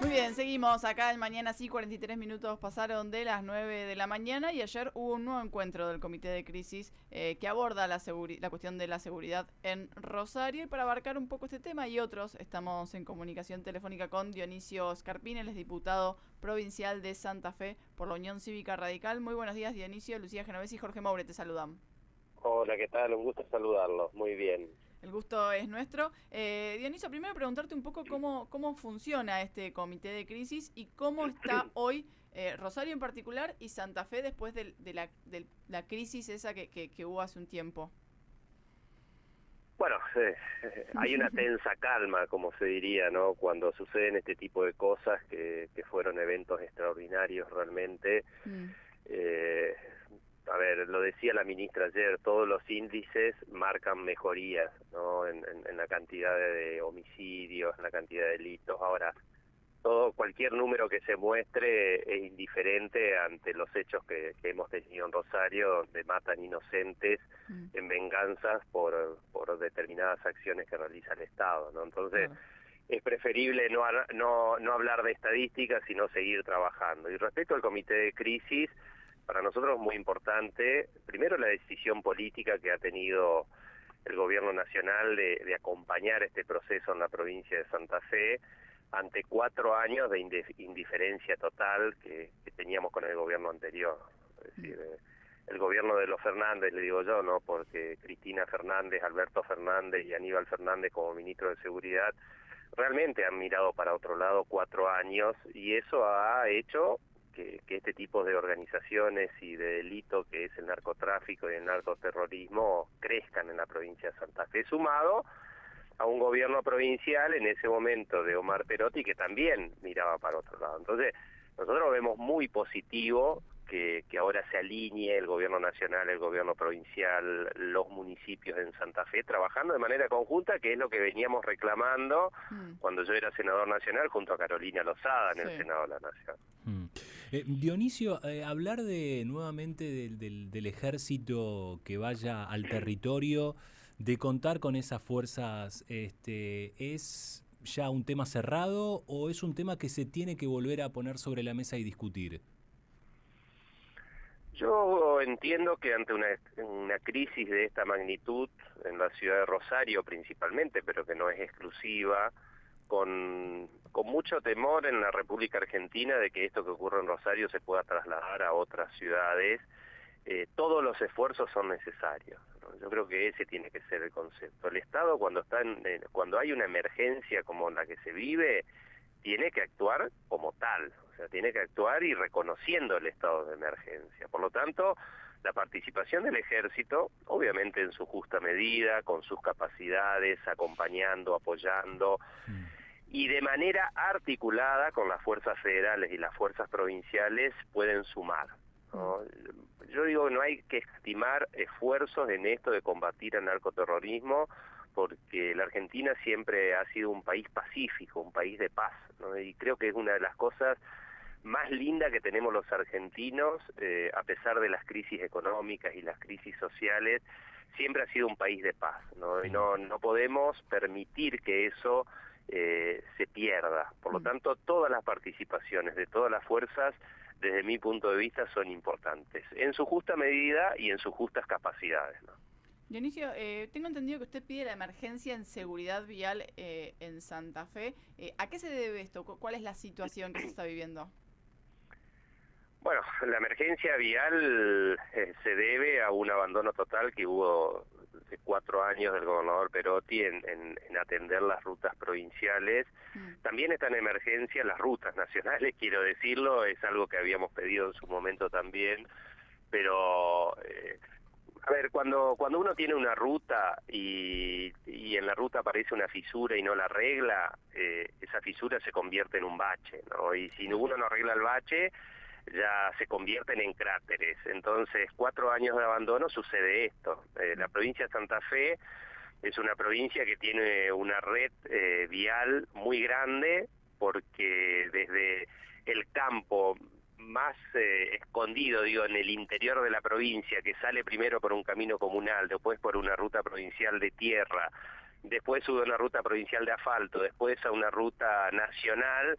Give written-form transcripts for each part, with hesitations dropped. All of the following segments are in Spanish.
Muy bien, seguimos acá en Mañana Sí, 43 minutos pasaron de las 9 de la mañana y ayer hubo un nuevo encuentro del Comité de Crisis que aborda la cuestión de la seguridad en Rosario. Y para abarcar un poco este tema y otros, estamos en comunicación telefónica con Dionisio Scarpini, él es diputado provincial de Santa Fe por la Unión Cívica Radical. Muy buenos días, Dionisio. Lucía Genovesi y Jorge Moure te saludan. Hola, ¿qué tal? Un gusto saludarlos. Muy bien. El gusto es nuestro. Dionisio, primero preguntarte un poco cómo funciona este comité de crisis y cómo está hoy Rosario en particular y Santa Fe después de la crisis esa que hubo hace un tiempo. Bueno, hay una tensa calma, como se diría, ¿no? Cuando suceden este tipo de cosas que fueron eventos extraordinarios realmente. A ver, lo decía la ministra ayer, todos los índices marcan mejorías, ¿no? En la cantidad de homicidios, en la cantidad de delitos. Ahora, cualquier número que se muestre es indiferente ante los hechos que hemos tenido en Rosario, donde matan inocentes en venganzas por determinadas acciones que realiza el Estado, ¿no? Entonces, es preferible no hablar de estadísticas, sino seguir trabajando. Y respecto al comité de crisis, para nosotros es muy importante, primero la decisión política que ha tenido el gobierno nacional de acompañar este proceso en la provincia de Santa Fe ante 4 años de indiferencia total que teníamos con el gobierno anterior. Es decir, el gobierno de los Fernández, le digo yo, ¿no? Porque Cristina Fernández, Alberto Fernández y Aníbal Fernández como ministro de Seguridad realmente han mirado para otro lado 4 años y eso ha hecho que este tipo de organizaciones y de delito que es el narcotráfico y el narcoterrorismo crezcan en la provincia de Santa Fe, sumado a un gobierno provincial en ese momento de Omar Perotti que también miraba para otro lado. Entonces, nosotros vemos muy positivo que ahora se alinee el gobierno nacional, el gobierno provincial, los municipios en Santa Fe, trabajando de manera conjunta, que es lo que veníamos reclamando cuando yo era senador nacional junto a Carolina Lozada en el Senado de la Nación. Dionisio, hablar nuevamente del ejército que vaya al territorio, de contar con esas fuerzas, ¿es ya un tema cerrado o es un tema que se tiene que volver a poner sobre la mesa y discutir? Yo entiendo que ante una crisis de esta magnitud en la ciudad de Rosario principalmente, pero que no es exclusiva, con mucho temor en la República Argentina de que esto que ocurre en Rosario se pueda trasladar a otras ciudades, todos los esfuerzos son necesarios, ¿no? Yo creo que ese tiene que ser el concepto. El Estado cuando hay una emergencia como la que se vive, tiene que actuar como tal, o sea, tiene que actuar y reconociendo el estado de emergencia. Por lo tanto, la participación del ejército, obviamente en su justa medida, con sus capacidades, acompañando, apoyando, y de manera articulada con las fuerzas federales y las fuerzas provinciales pueden sumar, ¿no? Yo digo que no hay que estimar esfuerzos en esto de combatir el narcoterrorismo, porque la Argentina siempre ha sido un país pacífico, un país de paz, ¿no? Y creo que es una de las cosas más lindas que tenemos los argentinos, a pesar de las crisis económicas y las crisis sociales, siempre ha sido un país de paz, ¿no? Y no podemos permitir que eso se pierda. Por lo tanto, todas las participaciones de todas las fuerzas, desde mi punto de vista, son importantes, en su justa medida y en sus justas capacidades, ¿no? Dionisio, tengo entendido que usted pide la emergencia en seguridad vial en Santa Fe. ¿A qué se debe esto? ¿Cuál es la situación que se está viviendo? Bueno, la emergencia vial se debe a un abandono total que hubo de 4 años del gobernador Perotti en atender las rutas provinciales. También están en emergencia las rutas nacionales, quiero decirlo, es algo que habíamos pedido en su momento también, pero a ver, cuando uno tiene una ruta y en la ruta aparece una fisura y no la arregla, esa fisura se convierte en un bache, ¿no? Y si uno no arregla el bache, ya se convierten en cráteres. Entonces, 4 años de abandono sucede esto. La provincia de Santa Fe es una provincia que tiene una red vial muy grande, porque desde el campo más escondido, digo, en el interior de la provincia, que sale primero por un camino comunal, después por una ruta provincial de tierra, después sube una ruta provincial de asfalto, después a una ruta nacional,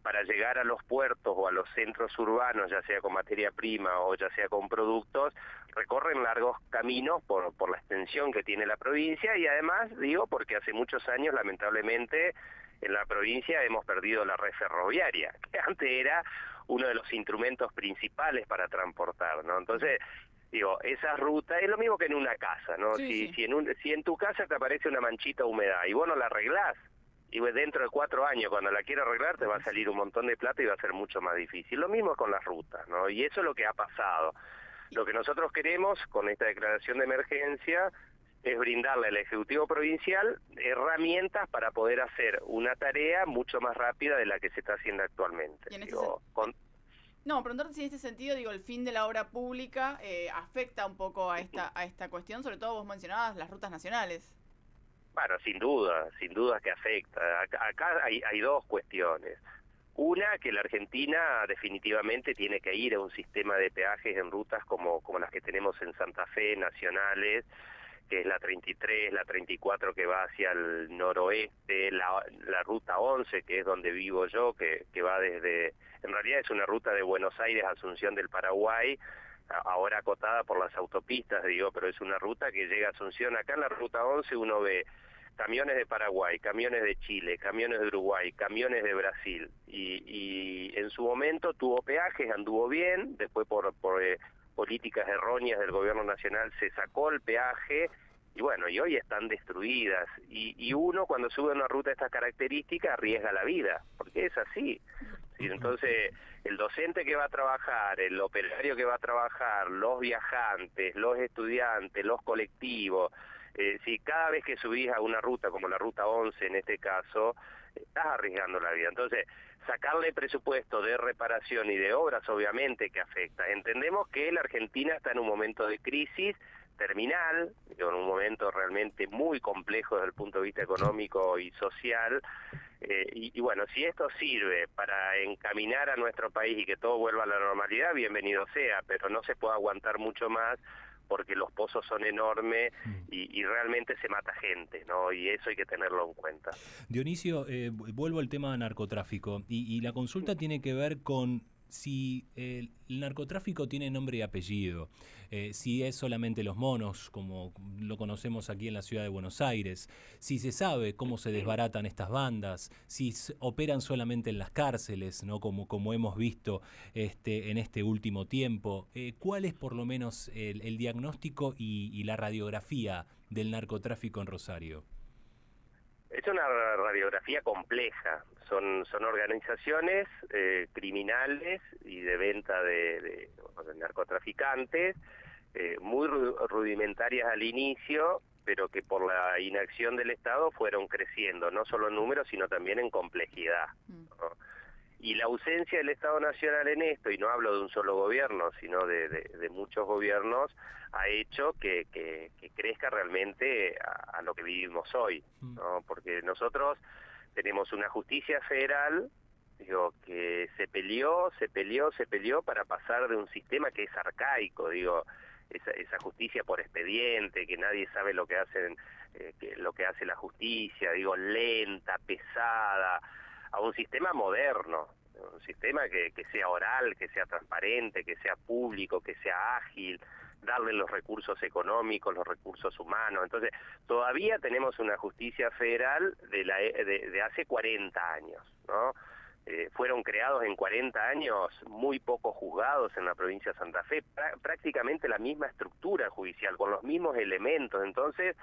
para llegar a los puertos o a los centros urbanos, ya sea con materia prima o ya sea con productos, recorren largos caminos por la extensión que tiene la provincia, y además, digo, porque hace muchos años, lamentablemente, en la provincia hemos perdido la red ferroviaria, que antes era uno de los instrumentos principales para transportar, ¿no? Entonces, digo, esa ruta es lo mismo que en una casa, ¿no? Sí, sí. Si en tu casa te aparece una manchita de humedad y vos no la arreglás, y dentro de 4 años, cuando la quieras arreglar, te va a salir un montón de plata y va a ser mucho más difícil. Lo mismo con las rutas, ¿no? Y eso es lo que ha pasado. Lo que nosotros queremos con esta declaración de emergencia es brindarle al Ejecutivo Provincial herramientas para poder hacer una tarea mucho más rápida de la que se está haciendo actualmente. Y en No, preguntarte si en este sentido, digo, el fin de la obra pública afecta un poco a esta cuestión, sobre todo vos mencionabas las rutas nacionales. Bueno, sin duda que afecta. Acá hay dos cuestiones. Una, que la Argentina definitivamente tiene que ir a un sistema de peajes en rutas como las que tenemos en Santa Fe, nacionales, que es la 33, la 34 que va hacia el noroeste, la ruta 11, que es donde vivo yo, que va desde... En realidad es una ruta de Buenos Aires a Asunción del Paraguay, ahora acotada por las autopistas, digo, pero es una ruta que llega a Asunción. Acá en la ruta 11 uno ve camiones de Paraguay, camiones de Chile, camiones de Uruguay, camiones de Brasil, y en su momento tuvo peajes, anduvo bien, después por políticas erróneas del gobierno nacional se sacó el peaje, y bueno, y hoy están destruidas, y uno cuando sube una ruta de estas características arriesga la vida, porque es así. Entonces, el docente que va a trabajar, el operario que va a trabajar, los viajantes, los estudiantes, los colectivos, si cada vez que subís a una ruta, como la ruta 11 en este caso, estás arriesgando la vida. Entonces, sacarle presupuesto de reparación y de obras obviamente que afecta. Entendemos que la Argentina está en un momento de crisis terminal, en un momento realmente muy complejo desde el punto de vista económico y social, y bueno, si esto sirve para encaminar a nuestro país y que todo vuelva a la normalidad, bienvenido sea, pero no se puede aguantar mucho más, porque los pozos son enormes y realmente se mata gente, ¿no? Y eso hay que tenerlo en cuenta. Dionisio, vuelvo al tema narcotráfico, y la consulta tiene que ver con si el narcotráfico tiene nombre y apellido, si es solamente los monos, como lo conocemos aquí en la ciudad de Buenos Aires, si se sabe cómo se desbaratan estas bandas, si operan solamente en las cárceles, ¿no? Como hemos visto en este último tiempo. ¿Cuál es por lo menos el diagnóstico y la radiografía del narcotráfico en Rosario? Es una radiografía compleja, son organizaciones criminales y de venta de narcotraficantes, muy rudimentarias al inicio, pero que por la inacción del Estado fueron creciendo, no solo en números, sino también en complejidad, ¿no? Y la ausencia del Estado Nacional en esto, y no hablo de un solo gobierno, sino de muchos gobiernos, ha hecho que crezca realmente a lo que vivimos hoy, ¿no? Porque nosotros tenemos una justicia federal, digo, que se peleó para pasar de un sistema que es arcaico, digo, esa justicia por expediente, que nadie sabe lo que hacen, lo que hace la justicia, digo, lenta, pesada, a un sistema moderno, un sistema que sea oral, que sea transparente, que sea público, que sea ágil, darle los recursos económicos, los recursos humanos. Entonces, todavía tenemos una justicia federal de hace 40 años, ¿no? Fueron creados en 40 años muy pocos juzgados en la provincia de Santa Fe, prácticamente la misma estructura judicial, con los mismos elementos. Entonces,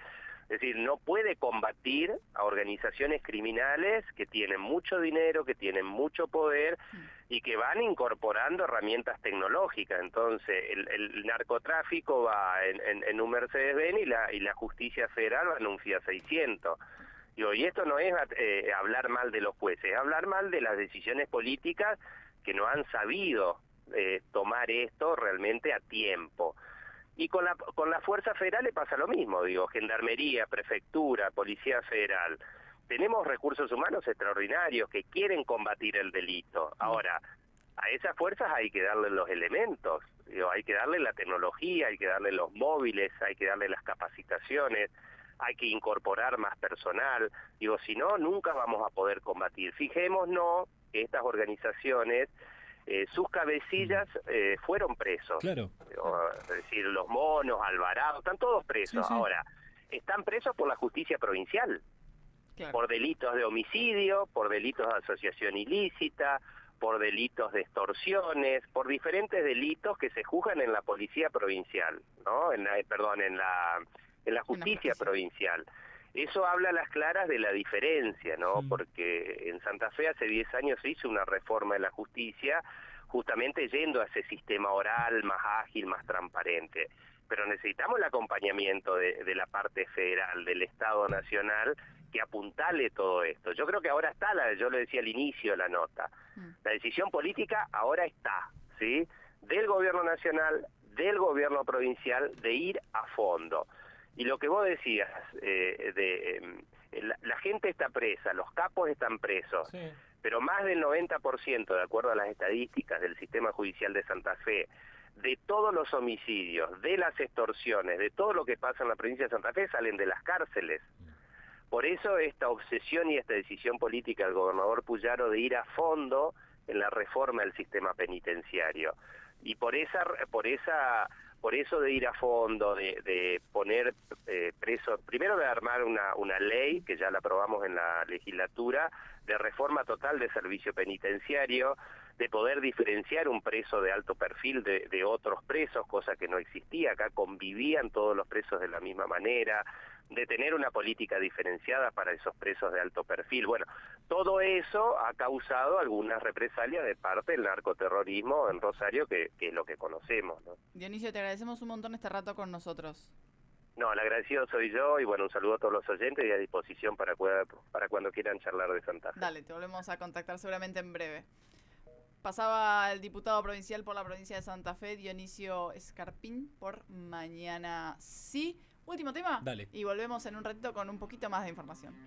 es decir, no puede combatir a organizaciones criminales que tienen mucho dinero, que tienen mucho poder y que van incorporando herramientas tecnológicas. Entonces, el narcotráfico va en un Mercedes-Benz y la justicia federal va en un Fiat 600. Y esto no es hablar mal de los jueces, es hablar mal de las decisiones políticas que no han sabido tomar esto realmente a tiempo. Y con la Fuerza Federal le pasa lo mismo, digo, Gendarmería, Prefectura, Policía Federal. Tenemos recursos humanos extraordinarios que quieren combatir el delito. Ahora, a esas fuerzas hay que darle los elementos, digo, hay que darle la tecnología, hay que darle los móviles, hay que darle las capacitaciones. hay que incorporar más personal. Digo, si no, nunca vamos a poder combatir. Fijémonos que estas organizaciones, sus cabecillas fueron presos. Claro. Es decir, los Monos, Alvarado, están todos presos. Sí, sí. Ahora, están presos por la justicia provincial, Claro. por delitos de homicidio, por delitos de asociación ilícita, por delitos de extorsiones, por diferentes delitos que se juzgan en la policía provincial, ¿no? En la justicia provincial. Eso habla a las claras de la diferencia, ¿no? Porque en Santa Fe hace 10 años se hizo una reforma de la justicia, justamente yendo a ese sistema oral más ágil, más transparente. Pero necesitamos el acompañamiento de la parte federal, del Estado Nacional, que apuntale todo esto. Yo creo que ahora está, yo lo decía al inicio de la nota, la decisión política ahora está, ¿sí? Del gobierno nacional, del gobierno provincial, de ir a fondo. Y lo que vos decías, la gente está presa, los capos están presos, sí. Pero más del 90%, de acuerdo a las estadísticas del sistema judicial de Santa Fe, de todos los homicidios, de las extorsiones, de todo lo que pasa en la provincia de Santa Fe, salen de las cárceles. Por eso esta obsesión y esta decisión política del gobernador Puyaro de ir a fondo en la reforma del sistema penitenciario. Y por eso de ir a fondo, de poner presos, primero de armar una ley, que ya la aprobamos en la legislatura, de reforma total de servicio penitenciario, de poder diferenciar un preso de alto perfil de otros presos, cosa que no existía, acá convivían todos los presos de la misma manera, de tener una política diferenciada para esos presos de alto perfil. Bueno, todo eso ha causado algunas represalias de parte del narcoterrorismo en Rosario, que es lo que conocemos, ¿no? Dionisio, te agradecemos un montón este rato con nosotros. No, el agradecido soy yo, y bueno, un saludo a todos los oyentes y a disposición para cuando quieran charlar de Santa Fe. Dale, te volvemos a contactar seguramente en breve. Pasaba el diputado provincial por la provincia de Santa Fe, Dionisio Escarpín, por Mañana Sí. Último tema. Dale. Y volvemos en un ratito con un poquito más de información.